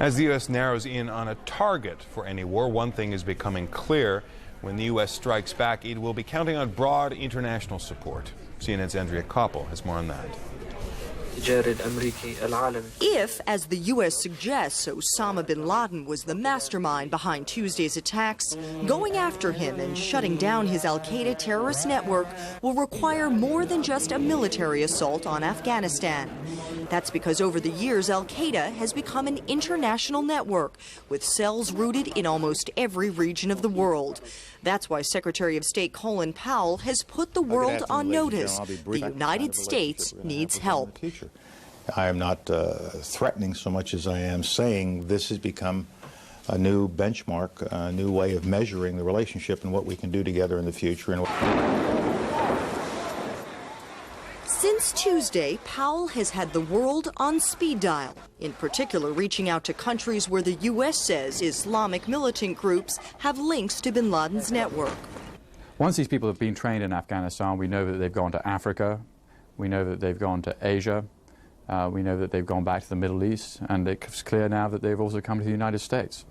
As the U.S. narrows in on a target for any war, one thing is becoming clear. When the U.S. strikes back, it will be counting on broad international support. CNN's Andrea Koppel has more on that. If, as the U.S. suggests, Osama bin Laden was the mastermind behind Tuesday's attacks, going after him and shutting down his al-Qaeda terrorist network will require more than just a military assault on Afghanistan. That's because over the years, al-Qaeda has become an international network with cells rooted in almost every region of the world. That's why Secretary of State Colin Powell has put the world on notice. The United States needs help. I am not threatening so much as I am saying this has become a new benchmark, a new way of measuring the relationship and what we can do together in the future. Since Tuesday, Powell has had the world on speed dial, in particular reaching out to countries where the U.S. says Islamic militant groups have links to bin Laden's network. Once these people have been trained in Afghanistan, we know that they've gone to Africa, we know that they've gone to Asia, we know that they've gone back to the Middle East, and it's clear now that they've also come to the United States.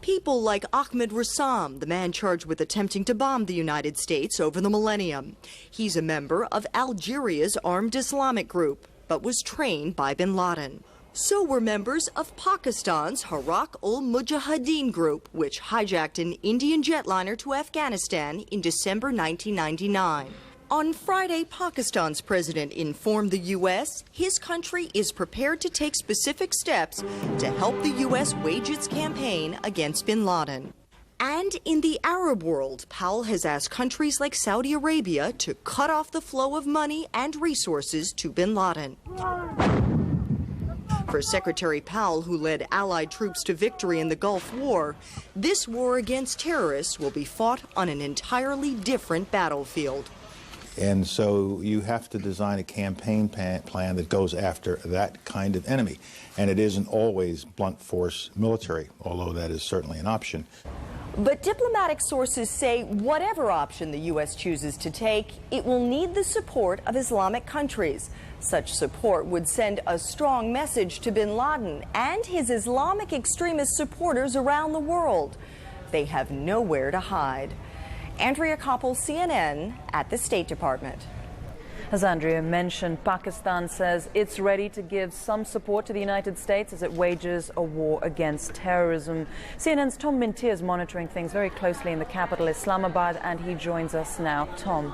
People like Ahmed Rassam, the man charged with attempting to bomb the United States over the millennium. He's a member of Algeria's armed Islamic group, but was trained by bin Laden. So were members of Pakistan's Harak-ul-Mujahideen group, which hijacked an Indian jetliner to Afghanistan in December 1999. On Friday, Pakistan's president informed the U.S. his country is prepared to take specific steps to help the U.S. wage its campaign against bin Laden. And in the Arab world, Powell has asked countries like Saudi Arabia to cut off the flow of money and resources to bin Laden. For Secretary Powell, who led Allied troops to victory in the Gulf War, this war against terrorists will be fought on an entirely different battlefield. And so you have to design a campaign plan that goes after that kind of enemy. And it isn't always blunt force military, although that is certainly an option. But diplomatic sources say whatever option the U.S. chooses to take, it will need the support of Islamic countries. Such support would send a strong message to bin Laden and his Islamic extremist supporters around the world. They have nowhere to hide. Andrea Koppel, CNN, at the State Department. As Andrea mentioned, Pakistan says it's ready to give some support to the United States as it wages a war against terrorism. CNN's Tom Mintier is monitoring things very closely in the capital, Islamabad, and he joins us now. Tom.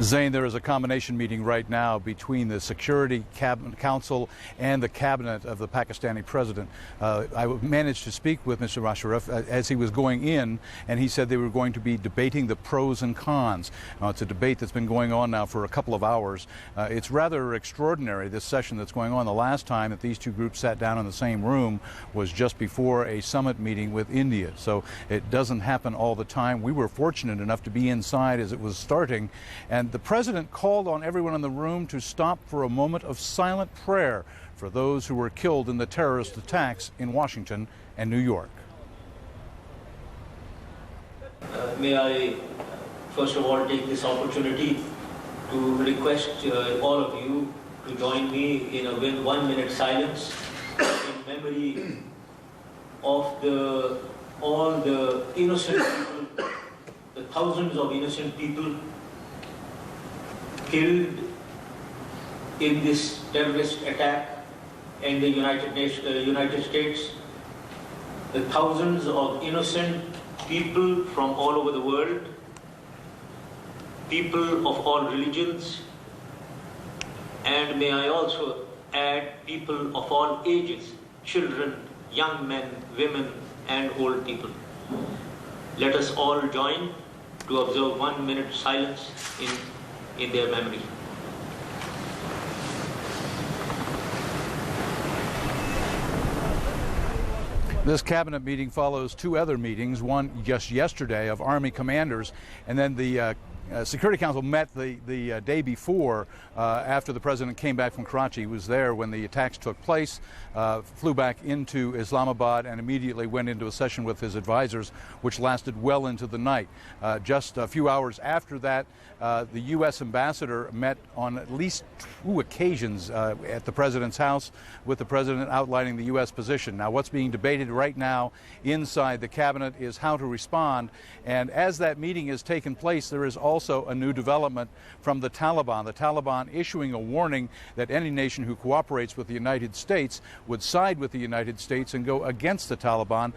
Zain, there is a combination meeting right now between the Security Council and the cabinet of the Pakistani president. I managed to speak with Mr. Musharraf as he was going in, and he said they were going to be debating the pros and cons. It's a debate that's been going on now for a couple of hours. It's rather extraordinary, this session that's going on. The last time that these two groups sat down in the same room was just before a summit meeting with India. So it doesn't happen all the time. We were fortunate enough to be inside as it was starting, and the president called on everyone in the room to stop for a moment of silent prayer for those who were killed in the terrorist attacks in Washington and New York. May I first of all take this opportunity to request all of you to join me in a 1-minute silence in memory of all the innocent people, the thousands of innocent people killed in this terrorist attack in the United States, the thousands of innocent people from all over the world, people of all religions, and may I also add people of all ages, children, young men, women, and old people. Let us all join to observe 1 minute silence in their memory. This cabinet meeting follows two other meetings, one just yesterday of Army commanders, and then the Security Council met the day before after the president came back from Karachi. He was there when the attacks took place, flew back into Islamabad, and immediately went into a session with his advisors, which lasted well into the night. Just a few hours after that, the U.S. ambassador met on at least 2 occasions at the president's house with the president outlining the U.S. position. Now, what's being debated right now inside the cabinet is how to respond, and as that meeting has taken place, there is also a new development from the Taliban. The Taliban issuing a warning that any nation who cooperates with the United States, would side with the United States and go against the Taliban,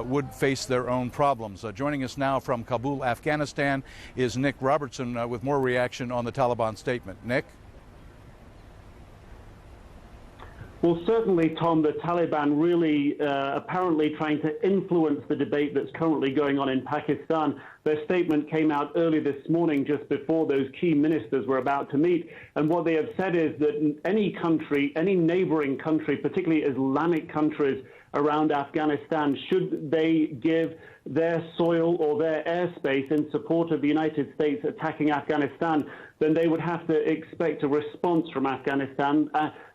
would face their own problems. Joining us now from Kabul, Afghanistan, is Nick Robertson with more reaction on the Taliban statement. Nick? Well, certainly, Tom, the Taliban really apparently trying to influence the debate that's currently going on in Pakistan. Their statement came out early this morning, just before those key ministers were about to meet. And what they have said is that any country, any neighboring country, particularly Islamic countries around Afghanistan, should they give their soil or their airspace in support of the United States attacking Afghanistan, then they would have to expect a response from Afghanistan.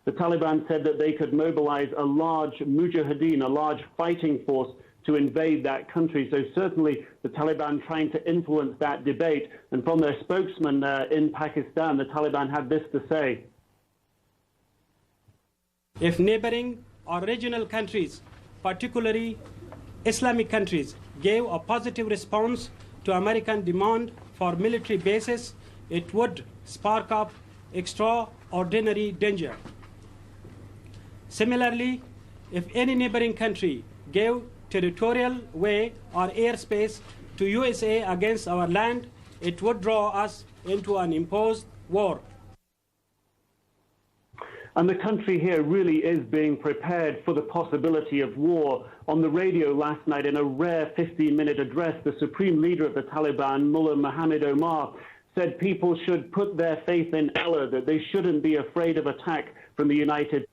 The Taliban said that they could mobilize a large mujahideen, a large fighting force, to invade that country. So certainly the Taliban trying to influence that debate. And from their spokesman in Pakistan, the Taliban had this to say. If neighboring or regional countries, particularly Islamic countries, gave a positive response to American demand for military bases, it would spark up extraordinary danger. Similarly, if any neighboring country gave territorial way or airspace to USA against our land, it would draw us into an imposed war. And the country here really is being prepared for the possibility of war. On the radio last night, in a rare 15-minute address, the supreme leader of the Taliban, Mullah Muhammad Omar, said people should put their faith in Allah, that they shouldn't be afraid of attack from the United States.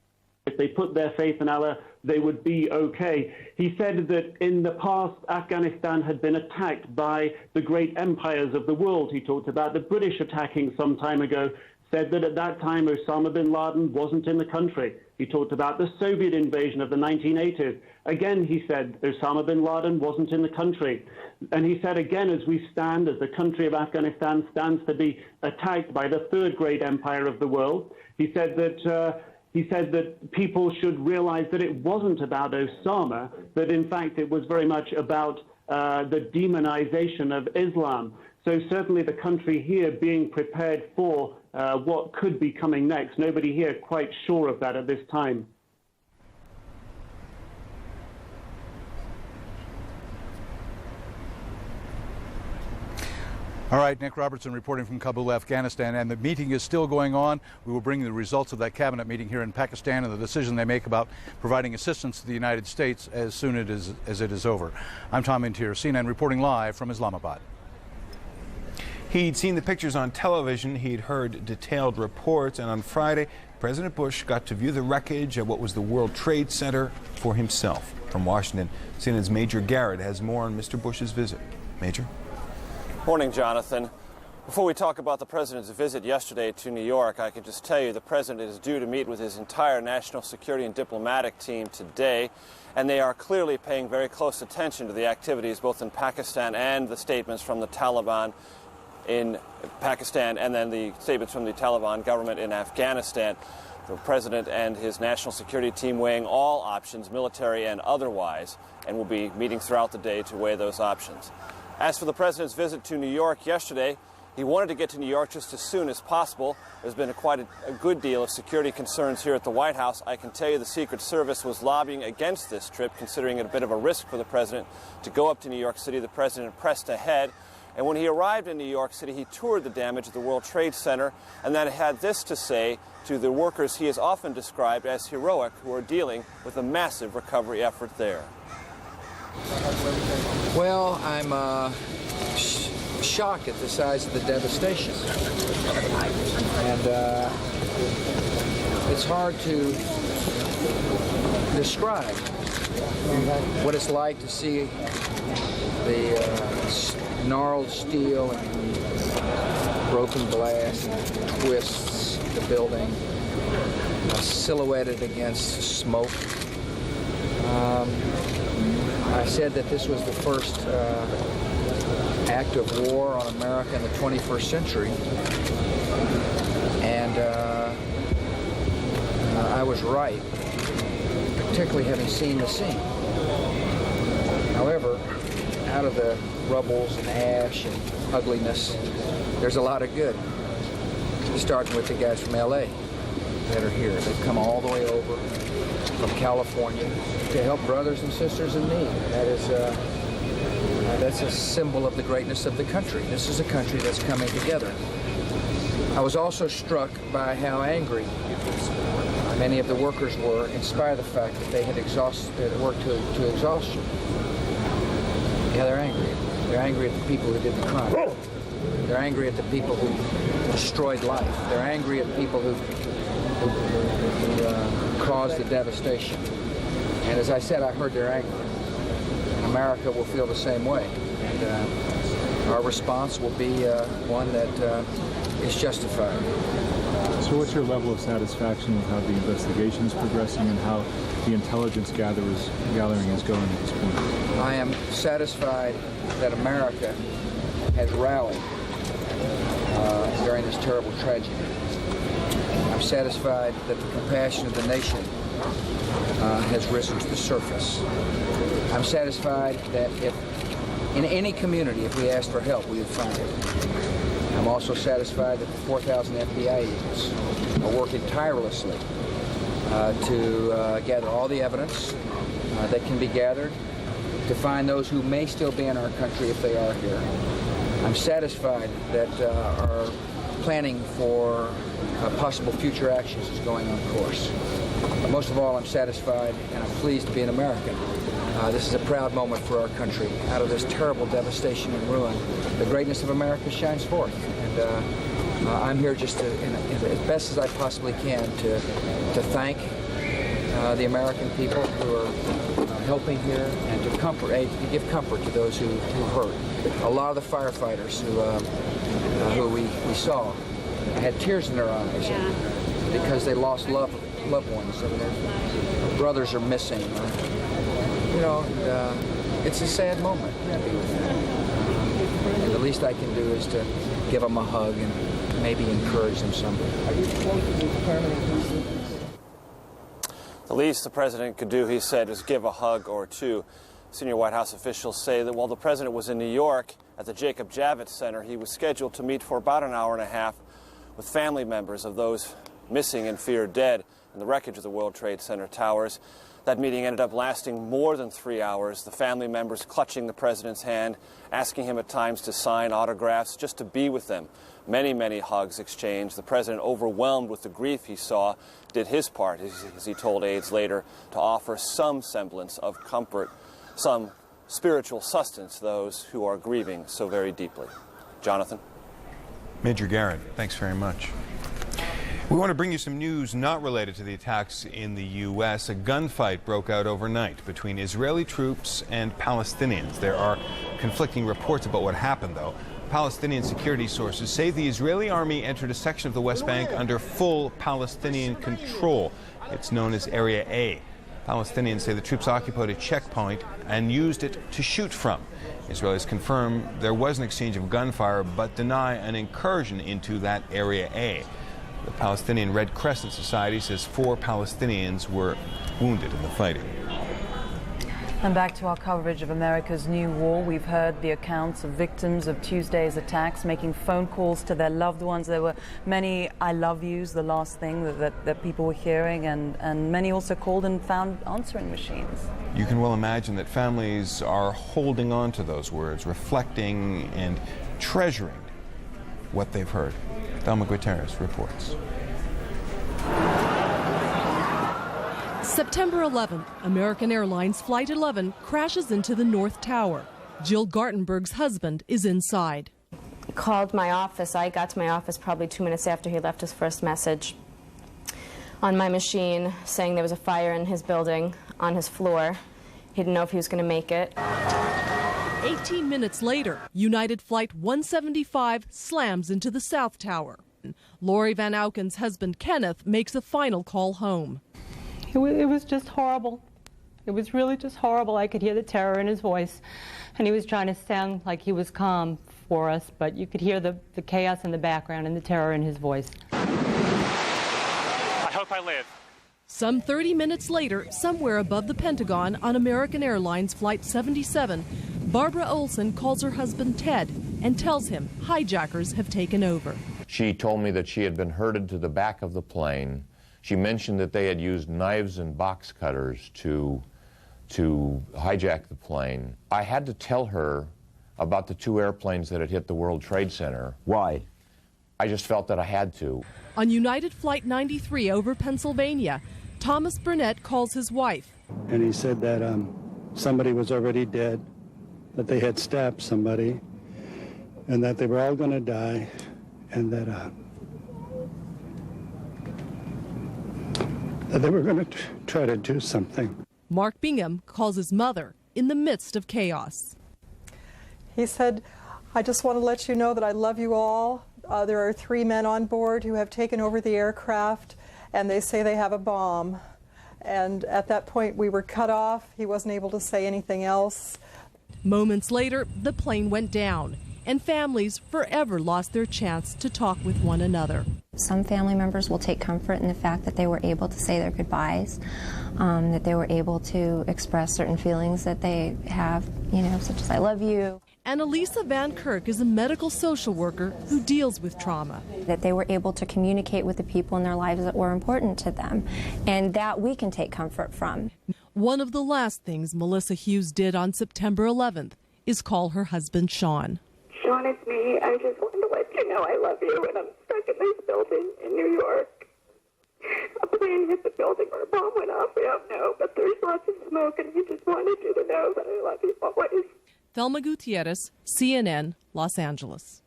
If they put their faith in Allah, they would be okay. He said that in the past, Afghanistan had been attacked by the great empires of the world. He talked about the British attacking some time ago, said that at that time Osama bin Laden wasn't in the country. He talked about the Soviet invasion of the 1980s. Again, he said Osama bin Laden wasn't in the country. And he said again, as we stand, as the country of Afghanistan stands to be attacked by the third great empire of the world, he said that people should realize that it wasn't about Osama, that in fact it was very much about the demonization of Islam. So certainly the country here being prepared for what could be coming next. Nobody here quite sure of that at this time. All right, Nick Robertson reporting from Kabul, Afghanistan, and the meeting is still going on. We will bring the results of that cabinet meeting here in Pakistan and the decision they make about providing assistance to the United States as soon as it is over. I'm Tom Intier, CNN, reporting live from Islamabad. He'd seen the pictures on television, he'd heard detailed reports, and on Friday, President Bush got to view the wreckage of what was the World Trade Center for himself. From Washington, CNN's Major Garrett has more on Mr. Bush's visit. Major? Morning, Jonathan. Before we talk about the president's visit yesterday to New York, I can just tell you the president is due to meet with his entire national security and diplomatic team today, and they are clearly paying very close attention to the activities both in Pakistan and the statements from the Taliban in Pakistan and then the statements from the Taliban government in Afghanistan. The president and his national security team weighing all options, military and otherwise, and will be meeting throughout the day to weigh those options. As for the president's visit to New York yesterday, he wanted to get to New York just as soon as possible. There's been quite a good deal of security concerns here at the White House. I can tell you the Secret Service was lobbying against this trip, considering it a bit of a risk for the president to go up to New York City. The president pressed ahead. And when he arrived in New York City, he toured the damage at the World Trade Center and then had this to say to the workers he has often described as heroic, who are dealing with a massive recovery effort there. Well, I'm shocked at the size of the devastation. And it's hard to describe what it's like to see the gnarled steel and broken glass and twists the building silhouetted against smoke. I said that this was the first act of war on America in the 21st century, and I was right, particularly having seen the scene. However, out of the rubbles and ash and ugliness, there's a lot of good, starting with the guys from LA that are here. They've come all the way over from California to help brothers and sisters in need. That is that's a symbol of the greatness of the country. This is a country that's coming together. I was also struck by how angry many of the workers were, in spite of the fact that they had worked to exhaustion. Yeah, they're angry. They're angry at the people who did the crime. They're angry at the people who destroyed life. They're angry at people who caused the devastation. And as I said, I heard their anger. America will feel the same way. And our response will be one that is justified. So what's your level of satisfaction with how the investigation is progressing and how the intelligence gathering is going at this point? I am satisfied that America has rallied during this terrible tragedy. I'm satisfied that the compassion of the nation has risen to the surface. I'm satisfied that if in any community, if we asked for help, we would find it. I'm also satisfied that the 4,000 FBI agents are working tirelessly to gather all the evidence that can be gathered, to find those who may still be in our country if they are here. I'm satisfied that our planning for possible future actions is going on course. But most of all, I'm satisfied and I'm pleased to be an American. This is a proud moment for our country. Out of this terrible devastation and ruin, the greatness of America shines forth. And I'm here just to, as best as I possibly can, to thank the American people who are helping here and to give comfort to those who hurt. A lot of the firefighters who we saw had tears in their eyes because they lost loved ones, and their brothers are missing. It's a sad moment to be with them. And the least I can do is to give them a hug and maybe encourage them some. The least the president could do, he said, is give a hug or two. Senior White House officials say that while the president was in New York At the Jacob Javits Center, he was scheduled to meet for about an hour and a half with family members of those missing and feared dead in the wreckage of the World Trade Center towers. That meeting ended up lasting more than 3 hours, the family members clutching the president's hand, asking him at times to sign autographs, just to be with them. Many, many hugs exchanged. The president, overwhelmed with the grief he saw, did his part, as he told aides later, to offer some semblance of comfort, some spiritual sustenance to those who are grieving so very deeply. Jonathan? Major Garrett, thanks very much. We want to bring you some news not related to the attacks in the U.S. A gunfight broke out overnight between Israeli troops and Palestinians. There are conflicting reports about what happened, though. Palestinian security sources say the Israeli army entered a section of the West Bank under full Palestinian control. It's known as Area A. Palestinians say the troops occupied a checkpoint and used it to shoot from. Israelis confirm there was an exchange of gunfire, but deny an incursion into that Area A. The Palestinian Red Crescent Society says 4 Palestinians were wounded in the fighting. And back to our coverage of America's new war. We've heard the accounts of victims of Tuesday's attacks making phone calls to their loved ones. There were many I love yous, the last thing that people were hearing, and many also called and found answering machines. You can well imagine that families are holding on to those words, reflecting and treasuring what they've heard. Thelma Guterres reports. September 11th, American Airlines Flight 11 crashes into the North Tower. Jill Gartenberg's husband is inside. He called my office. I got to my office probably 2 minutes after he left his first message on my machine saying there was a fire in his building on his floor. He didn't know if he was going to make it. 18 minutes later, United Flight 175 slams into the South Tower. Lori Van Auken's husband, Kenneth, makes a final call home. It was just horrible. It was really just horrible. I could hear the terror in his voice, and he was trying to sound like he was calm for us, but you could hear the chaos in the background and the terror in his voice. I hope I live. Some 30 minutes later, somewhere above the Pentagon on American Airlines Flight 77, Barbara Olson calls her husband Ted and tells him hijackers have taken over. She told me that she had been herded to the back of the plane. She mentioned that they had used knives and box cutters to hijack the plane. I had to tell her about the 2 airplanes that had hit the World Trade Center. Why? I just felt that I had to. On United Flight 93 over Pennsylvania, Thomas Burnett calls his wife. And he said that somebody was already dead, that they had stabbed somebody, and that they were all going to die, and that they were going to try to do something. Mark Bingham calls his mother in the midst of chaos. He said, I just want to let you know that I love you all. There are 3 men on board who have taken over the aircraft, and they say they have a bomb. And at that point, we were cut off. He wasn't able to say anything else. Moments later, the plane went down, and families forever lost their chance to talk with one another. Some family members will take comfort in the fact that they were able to say their goodbyes, that they were able to express certain feelings that they have, such as I love you. Annalisa Van Kirk is a medical social worker who deals with trauma. That they were able to communicate with the people in their lives that were important to them, and that we can take comfort from. One of the last things Melissa Hughes did on September 11th is call her husband Sean. Sean, it's me. I just wanted to let you know I love you, and I'm stuck in this building in New York. A plane hit the building or a bomb went off, we don't know, but there's lots of smoke, and I just wanted you to know that I love you always. Thelma Gutierrez, CNN, Los Angeles.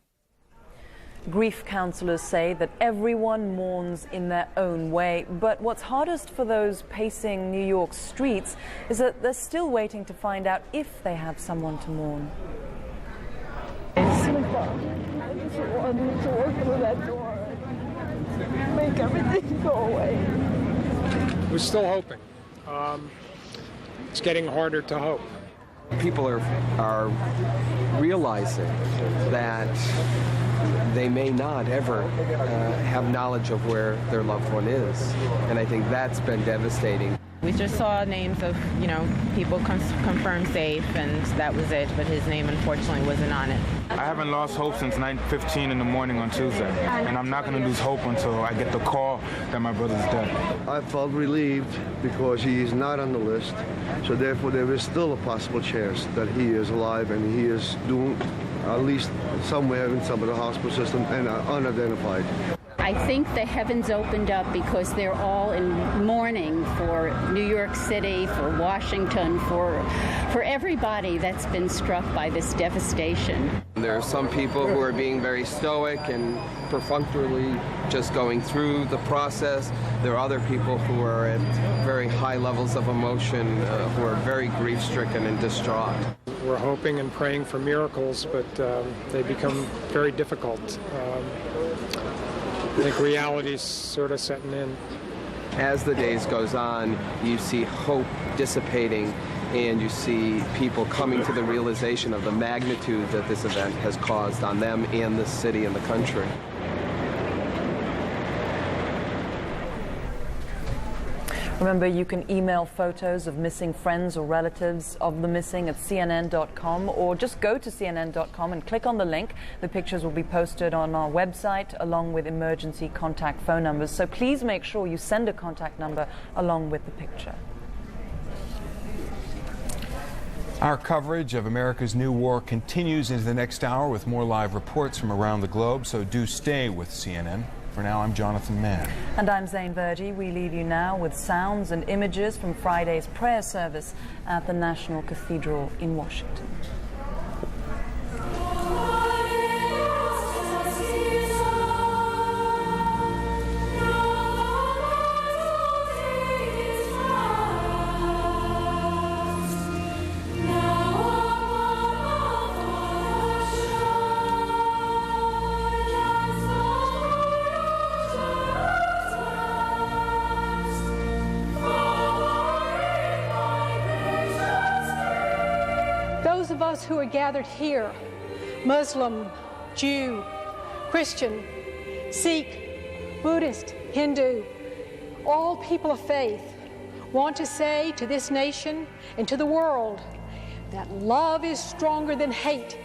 Grief counselors say that everyone mourns in their own way, but what's hardest for those pacing New York's streets is that they're still waiting to find out if they have someone to mourn. It's so fun. I just wanted to walk through that door and make everything go away. We're still hoping. It's getting harder to hope. People are realizing that they may not ever have knowledge of where their loved one is, and I think that's been devastating. We just saw names of, people confirmed safe, and that was it, but his name unfortunately wasn't on it. I haven't lost hope since 9:15 in the morning on Tuesday, and I'm not going to lose hope until I get the call that my brother's dead. I felt relieved because he is not on the list, so therefore there is still a possible chance that he is alive and he is doing at least somewhere in some of the hospital system and unidentified. I think the heavens opened up because they're all in mourning for New York City, for Washington, for everybody that's been struck by this devastation. There are some people who are being very stoic and perfunctorily just going through the process. There are other people who are at very high levels of emotion, who are very grief-stricken and distraught. We're hoping and praying for miracles, but they become very difficult. I think reality's sort of setting in. As the days goes on, you see hope dissipating, and you see people coming to the realization of the magnitude that this event has caused on them and the city and the country. Remember, you can email photos of missing friends or relatives of the missing at CNN.com, or just go to CNN.com and click on the link. The pictures will be posted on our website along with emergency contact phone numbers. So please make sure you send a contact number along with the picture. Our coverage of America's new war continues into the next hour with more live reports from around the globe, so do stay with CNN. For now, I'm Jonathan Mann. And I'm Zane Verdi. We leave you now with sounds and images from Friday's prayer service at the National Cathedral in Washington. Those of us who are gathered here, Muslim, Jew, Christian, Sikh, Buddhist, Hindu, all people of faith, want to say to this nation and to the world that love is stronger than hate,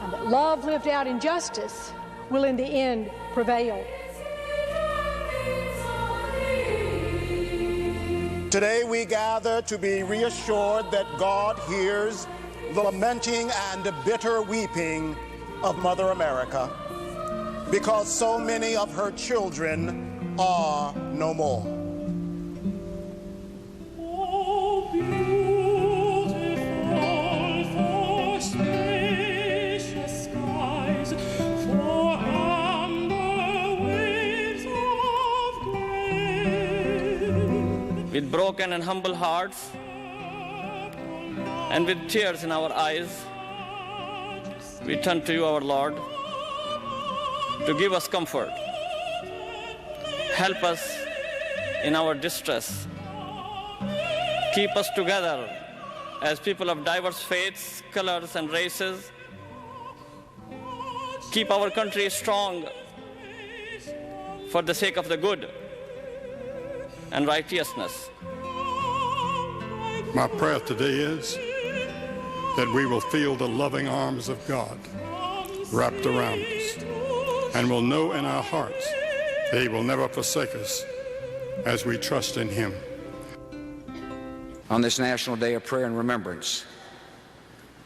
and that love lived out in justice will in the end prevail. Today we gather to be reassured that God hears the lamenting and bitter weeping of Mother America, because so many of her children are no more. With broken and humble hearts, and with tears in our eyes, we turn to you, our Lord, to give us comfort. Help us in our distress. Keep us together as people of diverse faiths, colors, and races. Keep our country strong for the sake of the good and righteousness. My prayer today is that we will feel the loving arms of God wrapped around us, and will know in our hearts that He will never forsake us as we trust in Him. On this National Day of Prayer and Remembrance,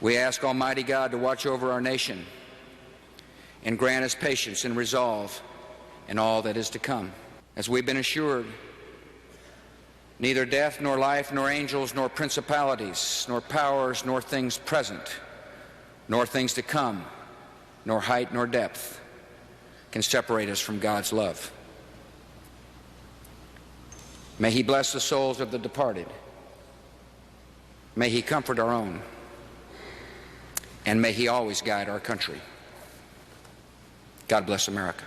we ask Almighty God to watch over our nation and grant us patience and resolve in all that is to come. As we've been assured, neither death, nor life, nor angels, nor principalities, nor powers, nor things present, nor things to come, nor height, nor depth can separate us from God's love. May He bless the souls of the departed. May He comfort our own. And may He always guide our country. God bless America.